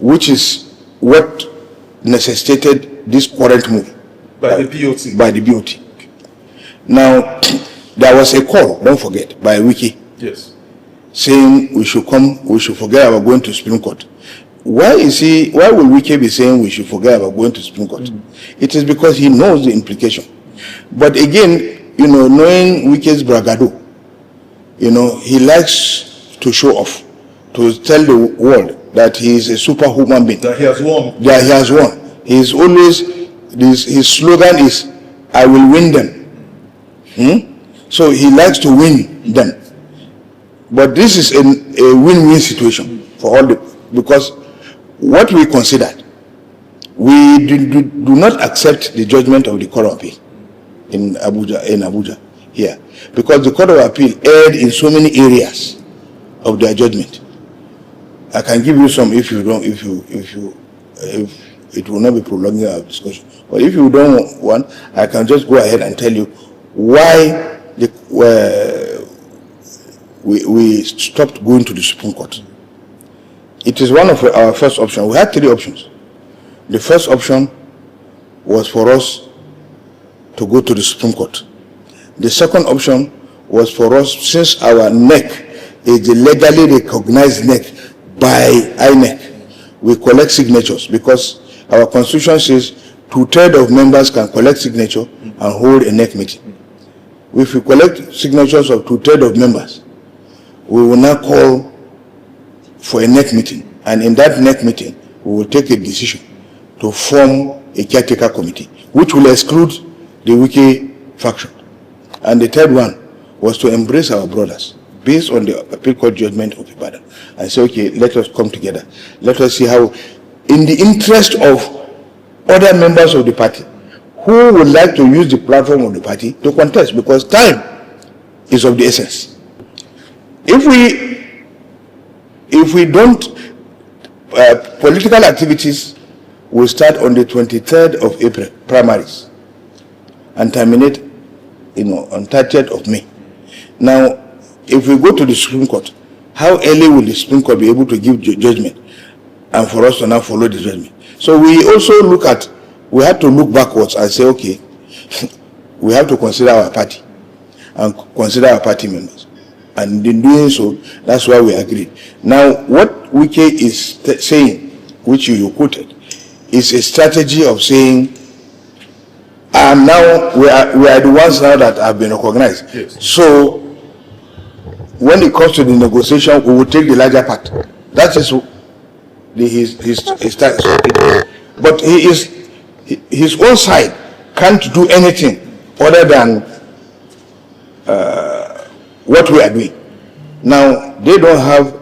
which is what necessitated this current move by the BOT. By the BOT. Now, there was a call, don't forget, by Wike. Yes. Saying we should forget about going to Supreme Court. Why will Wike be saying we should forget about going to Supreme Court? It is because he knows the implication. But again, knowing Wike's bragado, he likes to show off, to tell the world that he is a superhuman being. That he has won. That he has won. He's always, his slogan is, I will win them. So he likes to win them. But this is a win-win situation for all because what we considered, we do not accept the judgment of the Court of Appeal in Abuja here, because the Court of Appeal erred in so many areas of their judgment. I can give you some if it will not be prolonging our discussion. But if you don't want, I can just go ahead and tell you why we stopped going to the Supreme Court. It is one of our first options. We had 3 options. The first option was for us to go to the Supreme Court. The second option was for us, since our neck is the legally recognized neck by INEC, we collect signatures, because our constitution says 2/3 of members can collect signature and hold a neck meeting. If we collect signatures of 2/3 of members, we will now call for a neck meeting, and in that neck meeting, we will take a decision to form a caretaker committee, which will exclude the Wike faction. And the third one was to embrace our brothers, based on the appeal court judgment of Ibadan, and say, okay, let us come together. Let us see how, in the interest of other members of the party, who would like to use the platform of the party to contest, because time is of the essence. If we don't, political activities will start on the 23rd of April, primaries, and terminate, on 30th of May. Now, if we go to the Supreme Court, how early will the Supreme Court be able to give judgment, and for us to now follow the judgment? So we also we have to look backwards and say, okay, we have to consider our party and consider our party members. And in doing so, that's why we agreed. Now, what Wike is saying, which you quoted, is a strategy of saying, now we are the ones now that have been recognized. Yes. So, when it comes to the negotiation, we will take the larger part. That is his stance. But his own side can't do anything other than what we are doing. Now, they don't have,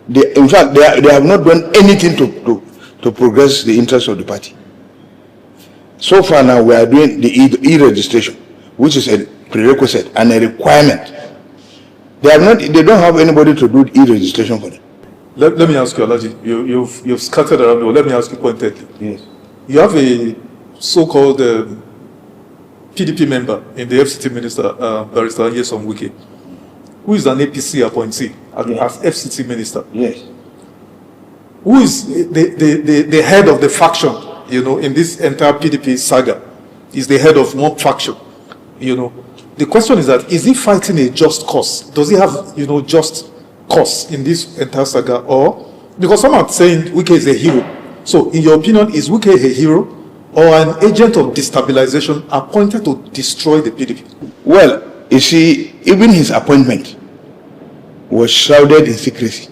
in fact, they have not done anything to progress the interests of the party. So far now, we are doing the e-registration, which is a prerequisite and a requirement. They don't have anybody to do e-registration for them. Let me ask you, Alaji, you've scattered around, let me ask you pointedly. Yes. You have a so-called PDP member in the FCT minister, Barrister Nyesom Wike, who is an APC appointee as FCT minister. Yes. Who is the head of the faction, in this entire PDP saga, is the head of one faction, The question is that, is he fighting a just cause? Does he have, just cause in this entire saga? Or, because some are saying Wike is a hero. So, in your opinion, is Wike a hero or an agent of destabilization appointed to destroy the PDP? Well, you see, even his appointment was shrouded in secrecy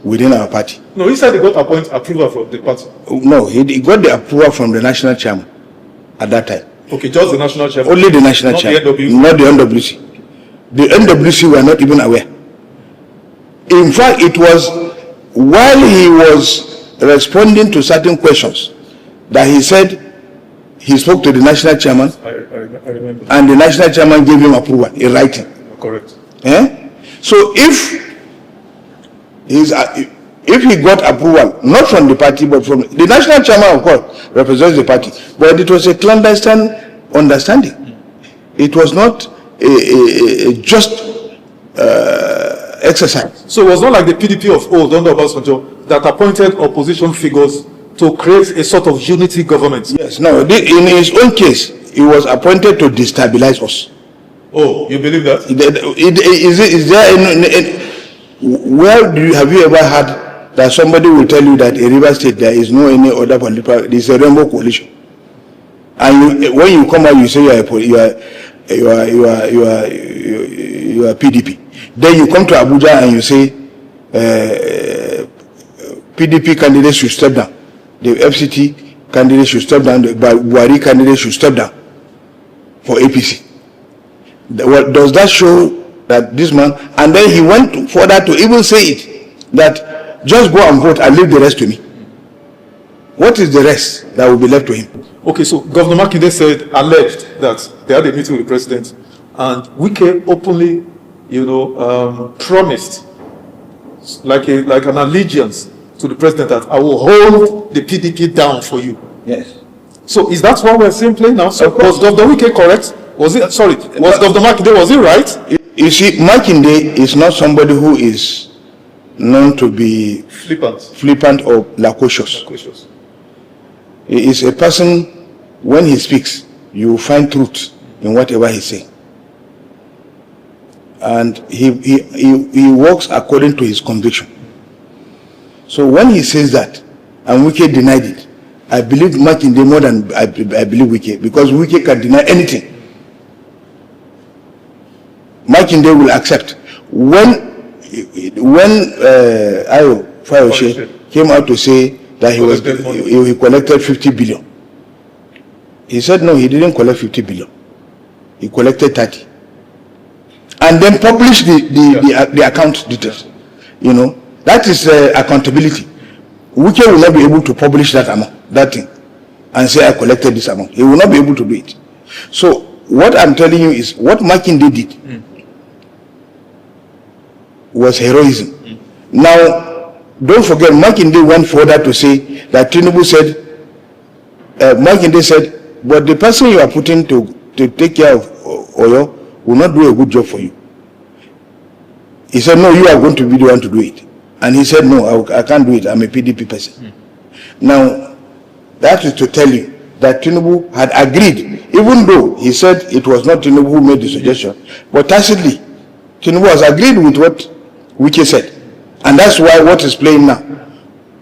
within our party. No, he said he got approval from the party. No, he got the approval from the national chairman at that time. Okay, just the national chairman? Only the national chairman, not the NWC. The NWC were not even aware. In fact, it was while he was responding to certain questions that he said he spoke to the national chairman. I remember. And the national chairman gave him approval in writing. Correct. So if he got approval, not from the party, but from the national chairman, of course, represents the party, but it was a clandestine understanding. It was not a just exercise. So it was not like the PDP of old under Obasanjo that appointed opposition figures to create a sort of unity government. Yes, no, in his own case, he was appointed to destabilize us. Oh, you believe that? Is there have you ever had that somebody will tell you that in River State there is no any other political, there is a rainbow coalition, and when you come out you say you are PDP, then you come to Abuja and you say PDP candidates should step down, the FCT candidate should step down, the Buhari candidate should step down for APC. Well, does that show that this man, and then he went further to even say it, that just go and vote and leave the rest to me. What is the rest that will be left to him? Okay, so Governor Makinde said, alleged that they had a meeting with the president, and Wike openly, promised like an allegiance to the president that I will hold the PDP down for you. Yes. So is that what we're seeing play now? So was Governor Wike correct? Was Governor Makinde, was he right? You see, Makinde is not somebody who is known to be flippant or loquacious. He is a person, when he speaks, you will find truth in whatever he says. And he works according to his conviction. So when he says that, and Wike denied it, I believe Makinde more than I believe Wike, because Wike can deny anything. Makinde will accept. When Ayo Fayoshe came out to say that he collected 50 billion, he said no, he didn't collect 50 billion. He collected 30, and then published the account details. That is accountability. Wike will not be able to publish that amount, that thing, and say I collected this amount. He will not be able to do it. So what I'm telling you is what Makinde did was heroism. Now, don't forget, Makinde went further to say that Tinubu said, Makinde said, but the person you are putting to take care of Oyo will not do a good job for you. He said, no, you are going to be the one to do it. And he said, no, I can't do it. I'm a PDP person. Now, that is to tell you that Tinubu had agreed, even though he said it was not Tinubu who made the suggestion, but tacitly, Tinubu has agreed with what Wike said. And that's why what is playing now.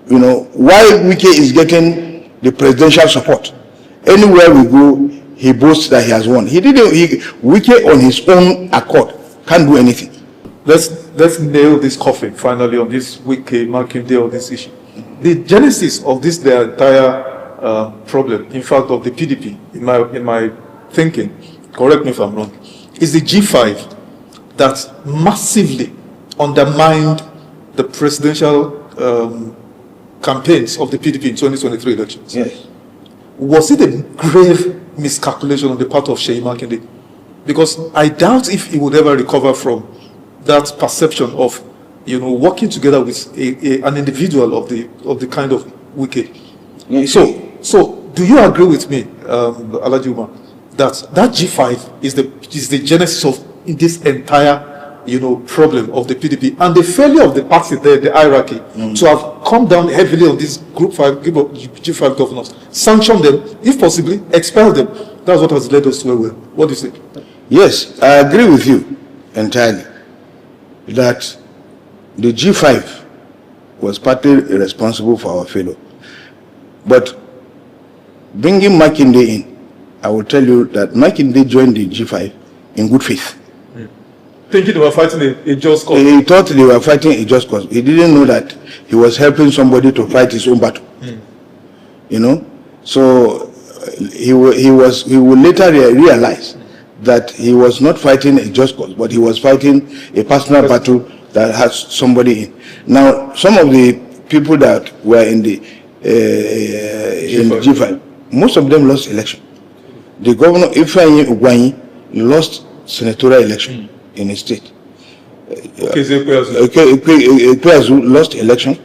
Why Wike is getting the presidential support. Anywhere we go, he boasts that he has won. Wike on his own accord can't do anything. Let's nail this coffin finally on this Wike Makinde on this issue. The genesis of this, the entire problem, in fact, of the PDP, in my thinking, correct me if I'm wrong, is the G5 that massively undermined the presidential campaigns of the PDP in 2023 elections. Yes. Was it a grave miscalculation on the part of Seyi Makinde? Because I doubt if he would ever recover from that perception of, working together with an individual of the kind of Wike. Yes. So do you agree with me, Alayi Umar, that G5 is the genesis of this entire problem of the PDP and the failure of the party there, the hierarchy, to have come down heavily on these G5 governors, sanction them, if possibly expel them? That's what has led us to where we are. What do you say? Yes, I agree with you entirely that the G5 was partly responsible for our failure. But bringing Makinde in, I will tell you that Makinde joined the G5 in good faith. Thinking they were fighting a just cause. He thought they were fighting a just cause. He didn't know that he was helping somebody to fight his own battle. So he will later realize that he was not fighting a just cause, but he was fighting a personal battle that has somebody in. Now, some of the people that were in the G5, most of them lost election. The governor, Ifeanyi Ugwanyi, lost senatorial election in his state. Ekweazu lost election.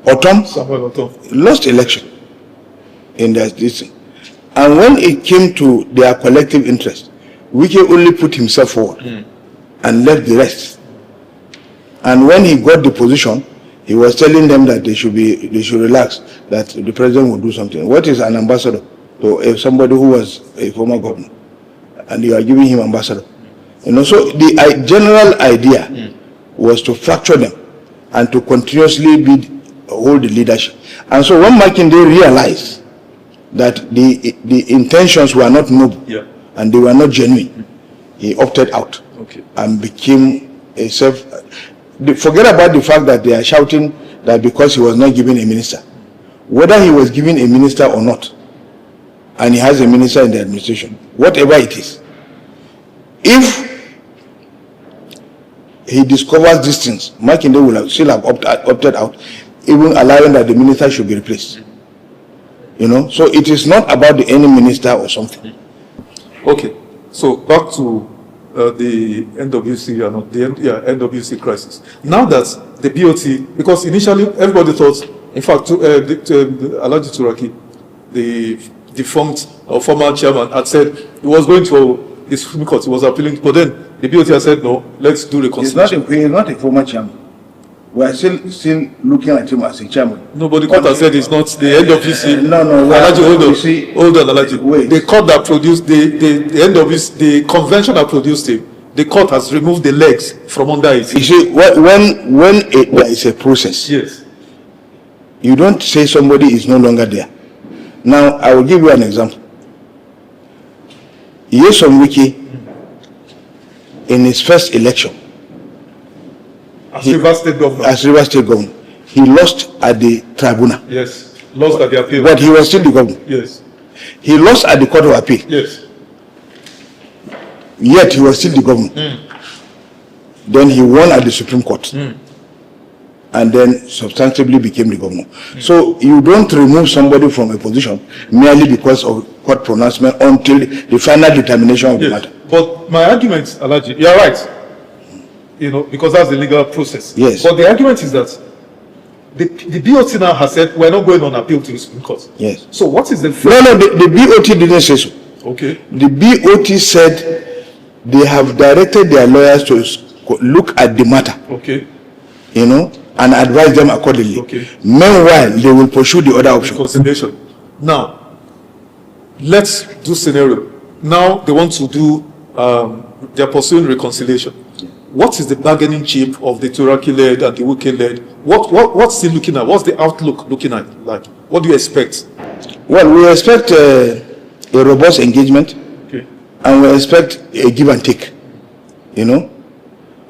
Otom lost election in their district. And when it came to their collective interest, Wike only put himself forward and left the rest. And when he got the position, he was telling them that they should relax, that the president will do something. What is an ambassador to somebody who was a former governor, and you are giving him ambassador? You know, so the general idea was to fracture them and to continuously hold the leadership. And so when Makinde realized that the intentions were not noble and they were not genuine, he opted out and became a forget about the fact that they are shouting that because he was not given a minister. Whether he was given a minister or not, and he has a minister in the administration, whatever it is, if he discovers these things, Makinde will still have opted out, even allowing that the minister should be replaced. You know, so it is not about any minister or something. Okay, so back to the NWC and the NWC crisis. Now that the BOT, because initially everybody thought, in fact, Alaji Turaki, the defunct or former chairman, had said he was going to the Supreme Court, he was appealing, but then the BOT has said no, let's do reconciliation. He is not a former chairman. We are still looking at him as a chairman. Nobody court has said it's not the NWC. No. Alaji, hold on, Alaji. Wait. The court that produced the NWC, the convention that produced him, the court has removed the legs from under it. You see, when there is a process, yes, you don't say somebody is no longer there. Now, I will give you an example. Wike, in his first election, as Rivers State Governor, he lost at the tribunal. Yes, lost at the appeal. But he was still the governor. Yes. He lost at the Court of Appeal. Yes. Yet he was still the governor. Then he won at the Supreme Court. And then substantively became the governor. So you don't remove somebody from a position merely because of court pronouncement until the final determination of the matter. But my argument, Alaji, you are right. You know, because that's the legal process. Yes. But the argument is that the BOT now has said we're not going on appeal to the Supreme Court. Yes. So what is the... No, the BOT didn't say so. Okay. The BOT said they have directed their lawyers to look at the matter. Okay. You know, and advise them accordingly. Okay. Meanwhile, they will pursue the other option. Reconciliation. Now, let's do scenario. Now they want to do, they're pursuing reconciliation. What is the bargaining chip of the Turaki-led and the Wike-led? What's he looking at? What's the outlook looking at? Like, what do you expect? Well, we expect a robust engagement, and we expect a give and take. You know,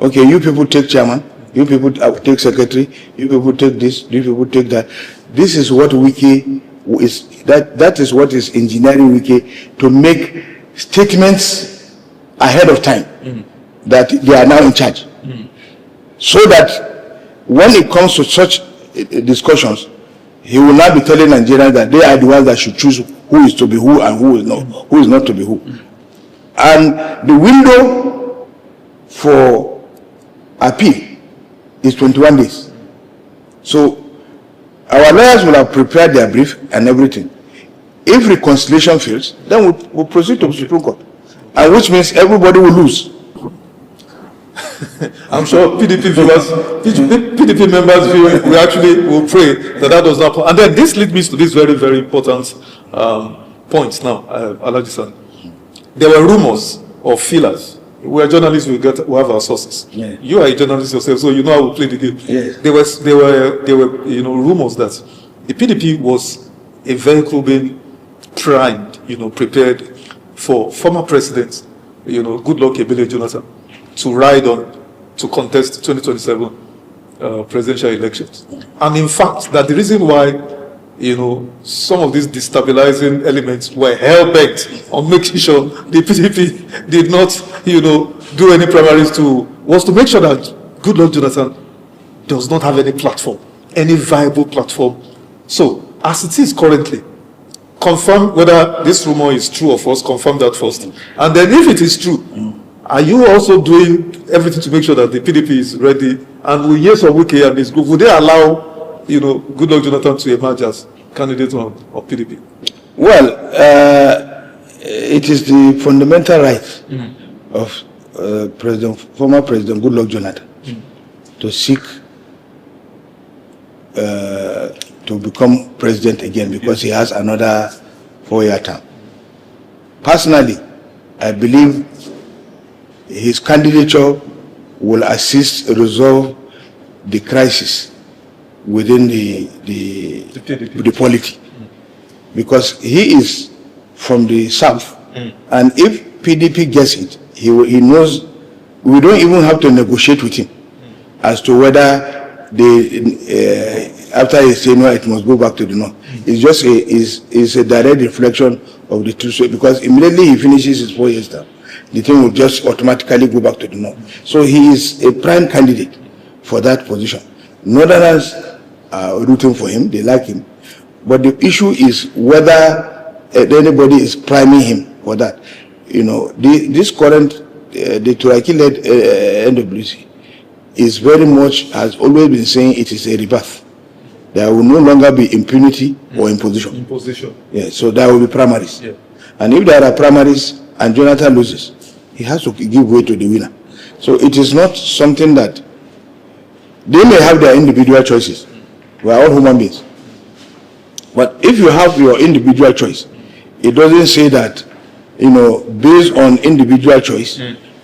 okay, you people take chairman, you people take secretary, you people take this, you people take that. This is what Wike is. That is what is engineering Wike to make statements ahead of time. That they are now in charge. So that when it comes to such discussions, he will not be telling Nigerians that they are the ones that should choose who is to be who and who is not to be who. And the window for appeal is 21 days. So our lawyers will have prepared their brief and everything. If reconciliation fails, then we'll proceed to the Supreme Court, and which means everybody will lose. I'm sure PDP viewers, PDP members we actually will pray that does not happen. And then this leads me to this very, very important point now, Alaji-san. There were rumors of feelers. We are journalists, we have our sources. Yeah. You are a journalist yourself, so you know how we play the game. Yes. There were rumors that the PDP was a vehicle being primed, prepared for former president, Goodluck Ebele Jonathan, to ride on to contest 2027 presidential elections. And in fact, that the reason why, some of these destabilizing elements were hell-bent on making sure the PDP did not, do any primaries was to make sure that Goodluck Jonathan does not have any platform, any viable platform. So, as it is currently, confirm whether this rumor is true or false, confirm that first. And then if it is true, are you also doing everything to make sure that the PDP is ready? And will yes or Wike and this group, would they allow, Goodluck Jonathan to emerge as candidate of PDP? Well, it is the fundamental right of former President Goodluck Jonathan to seek to become president again because he has another 4-year term. Personally, I believe his candidature will assist resolve the crisis within the polity, because he is from the south, and if PDP gets it, he knows we don't even have to negotiate with him as to whether after he say no, it must go back to the north. It's just a direct reflection of the truth, because immediately he finishes his 4 years term, the thing will just automatically go back to the north. So he is a prime candidate for that position. Northerners are rooting for him, they like him, but the issue is whether anybody is priming him for that. You know, this current, the Turaki-led NWC is very much, has always been saying it is a rebirth. There will no longer be impunity or imposition. Imposition. Yeah, so there will be primaries. Yeah. And if there are primaries and Jonathan loses, he has to give way to the winner. So it is not something that they may have their individual choices. We are all human beings. But if you have your individual choice, it doesn't say that, you know, based on individual choice,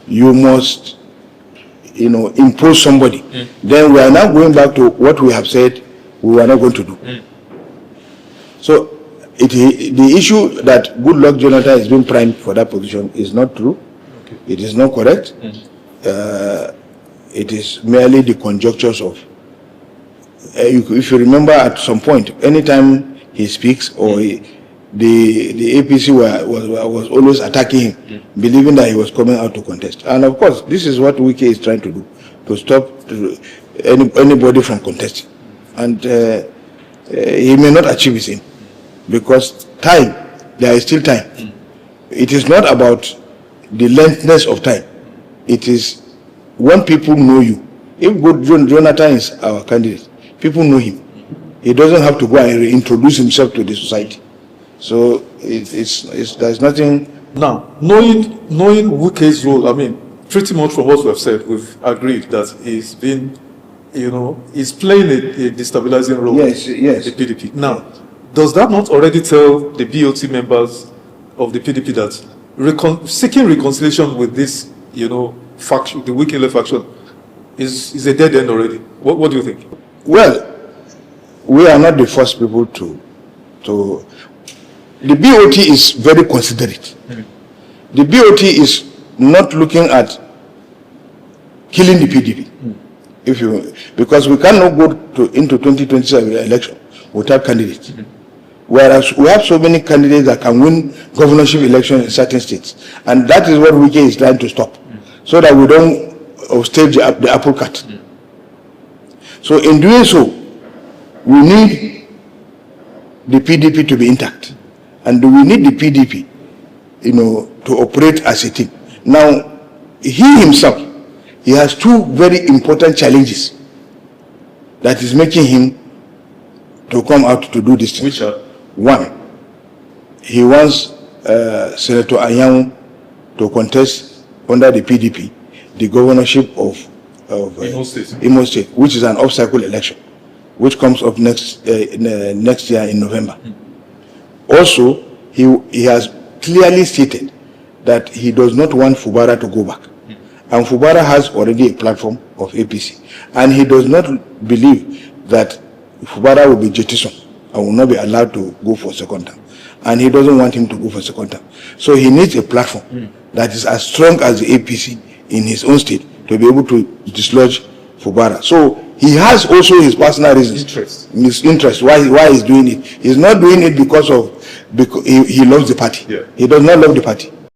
you must, you know, impose somebody. Then we are now going back to what we have said we were not going to do. So the issue that Goodluck Jonathan is being primed for that position is not true. Okay. It is not correct. It is merely the conjunctures of, if you remember at some point, anytime he speaks or the APC was always attacking him, believing that he was coming out to contest. And of course, this is what Wike is trying to do, to stop anybody from contesting. And he may not achieve his aim, because there is still time. It is not about the lengthness of time. It is when people know you. If Jonathan is our candidate, people know him. He doesn't have to go and reintroduce himself to the society. So there's nothing. Now, knowing Wike's role, I mean, pretty much from what we have said, we've agreed that he's been, you know, he's playing a destabilizing role in the PDP. Now, does that not already tell the BOT members of the PDP that seeking reconciliation with this, you know, faction, the Wike faction, is a dead end already? What do you think? Well, we are not the first people to the BOT is very considerate. The BOT is not looking at killing the PDP. Because we cannot go into 2027 election without candidates. Whereas we have so many candidates that can win governorship elections in certain states. And that is what Wike is trying to stop, so that we don't stage the apple cart. So in doing so, we need the PDP to be intact. And we need the PDP, you know, to operate as a team. Now, he himself, he has two very important challenges that is making him to come out to do this thing. Which are? One, he wants Senator Anyanwu to contest under the PDP the governorship of Imo State, which is an off-cycle election, which comes up next year in November. Also, he has clearly stated that he does not want Fubara to go back. And Fubara has already a platform of APC. And he does not believe that Fubara will be jettisoned and will not be allowed to go for second term. And he doesn't want him to go for second term. So he needs a platform that is as strong as the APC in his own state to be able to dislodge Fubara. So he has also his personal reasons. His interest, why he's doing it. He's not doing it because he loves the party. Yeah. He does not love the party.